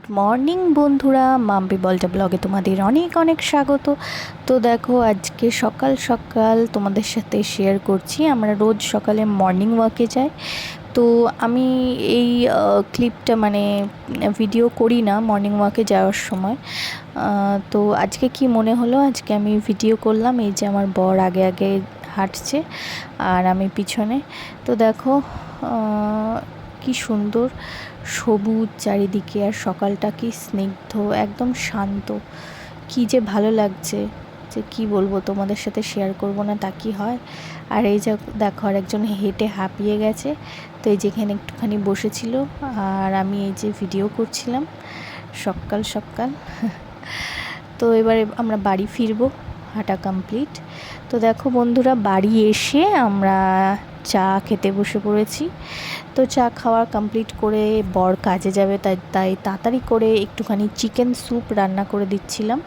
Good morning বন্ধুরা, মাম্পি বলটা ব্লগে তোমাদের অনেক অনেক স্বাগত। তো দেখো, আজকে সকাল সকাল তোমাদের সাথে শেয়ার করছি। আমরা রোজ সকালে মর্নিং ওয়াকে যাই। তো আমি এই ক্লিপটা মানে ভিডিও করি না মর্নিং ওয়াকে যাওয়ার সময়। তো আজকে কি মনে হলো, আজকে আমি ভিডিও করলাম। এই যে আমার বর আগে আগে হাঁটছে আর আমি পিছনে। তো দেখো কি সুন্দর সবুজ চারিদিকে, আর সকালটা কি স্নিগ্ধ, একদম শান্ত, কি যে ভালো লাগছে যে কি বলবো, তোমাদের সাথে শেয়ার করব না তা কি হয়। আর এই যে দেখো, আর একজন হেঁটে হাঁপিয়ে গেছে। তো এই যেখানে একটুখানি বসেছিল আর আমি এই যে ভিডিও করছিলাম সকাল সকাল। তো এবারে আমরা বাড়ি ফিরবো, হাঁটা কমপ্লিট। তো দেখো বন্ধুরা, বাড়ি এসে আমরা চা খেতে বসে পড়েছি। তো চা খাওয়া কমপ্লিট করে বর কাজে যাবে, তাই তাড়াতাড়ি করে একটুখানি চিকেন স্যুপ রান্না করে দিচ্ছিলাম।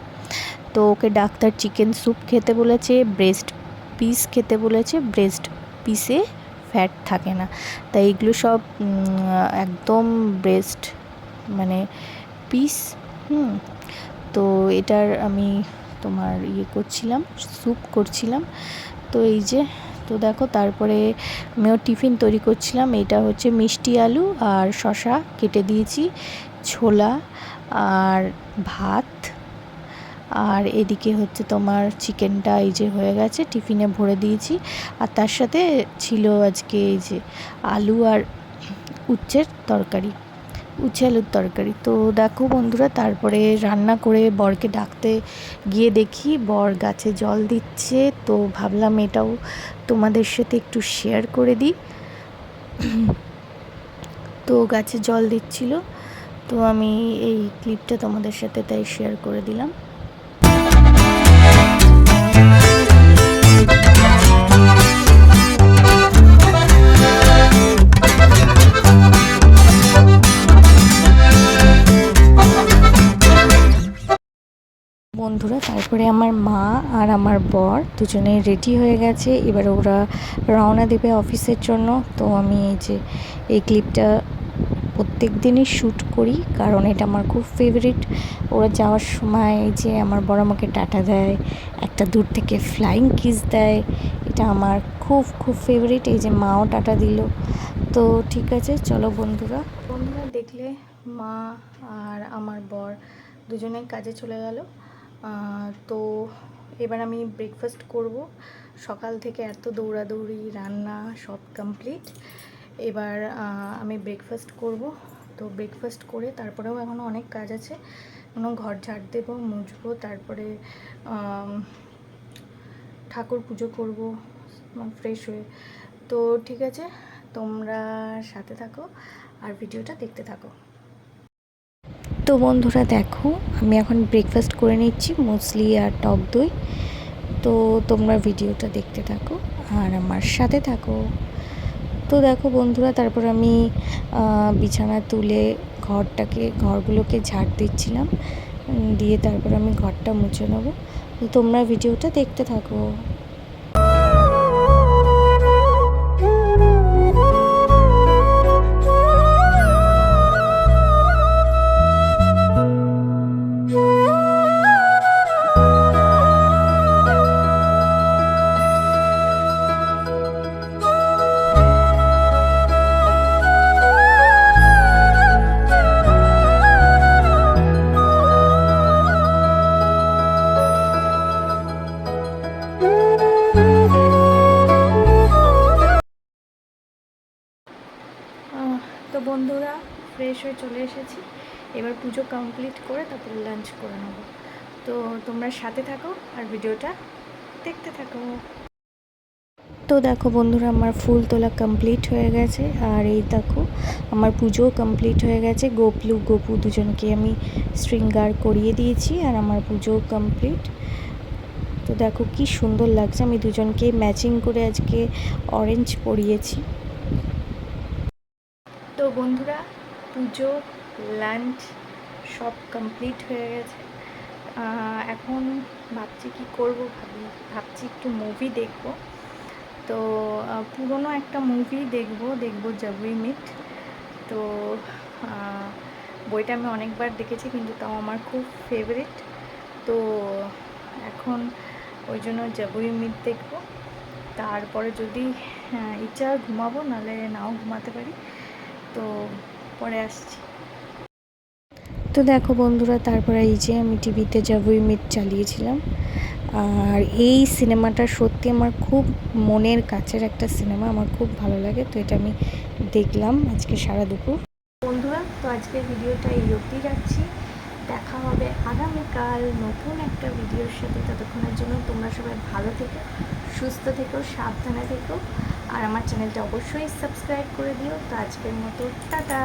তো ওকে ডাক্তার চিকেন স্যুপ খেতে বলেছে, ব্রেস্ট পিস খেতে বলেছে। ব্রেস্ট পিসে ফ্যাট থাকে না, তাই এগুলো সব একদম ব্রেস্ট মানে পিস। তো এটার আমি তোমার করছিলাম, স্যুপ করছিলাম। তো এই যে, তো দেখো তারপরে আমিও টিফিন তৈরি করছিলাম। এটা হচ্ছে মিষ্টি আলু আর শসা কেটে দিয়েছি, ছোলা আর ভাত। আর এদিকে হচ্ছে তোমার চিকেনটা এই যে হয়ে গেছে, টিফিনে ভরে দিয়েছি। আর তার সাথে ছিল আজকে এই যে আলু আর উচ্ছের তরকারি, উচ্ছে আলুর তরকারি। তো দেখো বন্ধুরা, তারপরে রান্না করে বরকে ডাকতে গিয়ে দেখি বর গাছে জল দিচ্ছে। তো ভাবলাম এটাও তোমাদের সাথে একটু শেয়ার করে দিই। তো গাছে জল দিচ্ছিল, তো আমি এই ক্লিপটা তোমাদের সাথে তাই শেয়ার করে দিলাম। বন্ধুরা, তারপরে আমার মা আর আমার বর দুজনে রেডি হয়ে গেছে। এবার ওরা রওনা দেবে অফিসের জন্য। তো আমি এই যে এই ক্লিপটা প্রত্যেক দিনই শ্যুট করি, কারণ এটা আমার খুব ফেভারিট। ওরা যাওয়ার সময় যে আমার বড় আমাকে টাটা দেয়, একটা দূর থেকে ফ্লাইং কিস দেয়, এটা আমার খুব খুব ফেভারিট। এই যে মাও টাটা দিল। তো ঠিক আছে, চলো বন্ধুরা দেখলে মা আর আমার বর দুজনে কাজে চলে গেল। তো এবার আমি ব্রেকফাস্ট করব। সকাল থেকে এত দৌড়াদৌড়ি, রান্না সব কমপ্লিট। এবার আমি ব্রেকফাস্ট করব। তো ব্রেকফাস্ট করে তারপরেও এখনও অনেক কাজ আছে। এখনও ঘর ঝাড় দেবো, মুছবো, তারপরে ঠাকুর পুজো করব ফ্রেশ হয়ে। তো ঠিক আছে, তোমরা সাথে থাকো আর ভিডিওটা দেখতে থাকো। তো বন্ধুরা দেখো, আমি এখন ব্রেকফাস্ট করে নিচ্ছি, মুসলি আর টক দই। তো তোমরা ভিডিওটা দেখতে থাকো আর আমার সাথে থাকো। তো দেখো বন্ধুরা, তারপর আমি বিছানা তুলে ঘরগুলোকে ঝাড় দিচ্ছিলাম, দিয়ে তারপর আমি ঘরটা মুছে নেবো। তো তোমরা ভিডিওটা দেখতে থাকো। তো বন্ধুরা, ফ্রেশ হয়ে চলে এসেছি। এবার পুজো কমপ্লিট করে তারপরে লাঞ্চ করে নেব। তো তোমরা সাথে থাকো আর ভিডিওটা দেখতে থাকো। তো দেখো বন্ধুরা, আমার ফুল তোলা কমপ্লিট হয়ে গেছে। আর এই দেখো, আমার পুজোও কমপ্লিট হয়ে গেছে। গপু দুজনকে আমি শৃঙ্গার করিয়ে দিয়েছি আর আমার পুজোও কমপ্লিট। তো দেখো কি সুন্দর লাগছে, আমি দুজনকে ম্যাচিং করে আজকে অরেঞ্জ পরিয়েছি। তো বন্ধুরা, পুজো, লাঞ্চ সব কমপ্লিট হয়ে গেছে। এখন ভাবছি কি করব, ভাবছি একটু মুভি দেখব। তো পুরনো একটা মুভি দেখব জব উই মিট। তো বইটা আমি অনেকবার দেখেছি, কিন্তু তাও আমার খুব ফেভারিট। তো এখন ওই জন্য জাবুই মিট দেখবো, তারপরে যদি ইচ্ছা ঘুমাবো, নাহলে নাও ঘুমাতে পারি। তো পরে আসছি। তো দেখো বন্ধুরা, তারপরে এই যে আমি টিভিতে জাবুই মিট চালিয়েছিলাম, আর এই সিনেমাটা সত্যি আমার খুব মনের কাছের একটা সিনেমা, আমার খুব ভালো লাগে। তো এটা আমি দেখলাম আজকে সারা দুপুর। বন্ধুরা, তো আজকের ভিডিওটা এই অবধি রাখছি। দেখা হবে আগামীকাল নতুন একটা ভিডিওর সাথে। ততক্ষণের জন্য তোমরা সবাই ভালো থেকো, সুস্থ থেকো, সাবধানে থেকো, আর আমার চ্যানেলটা অবশ্যই সাবস্ক্রাইব করে দিও। তো আজকের মতো টাটা।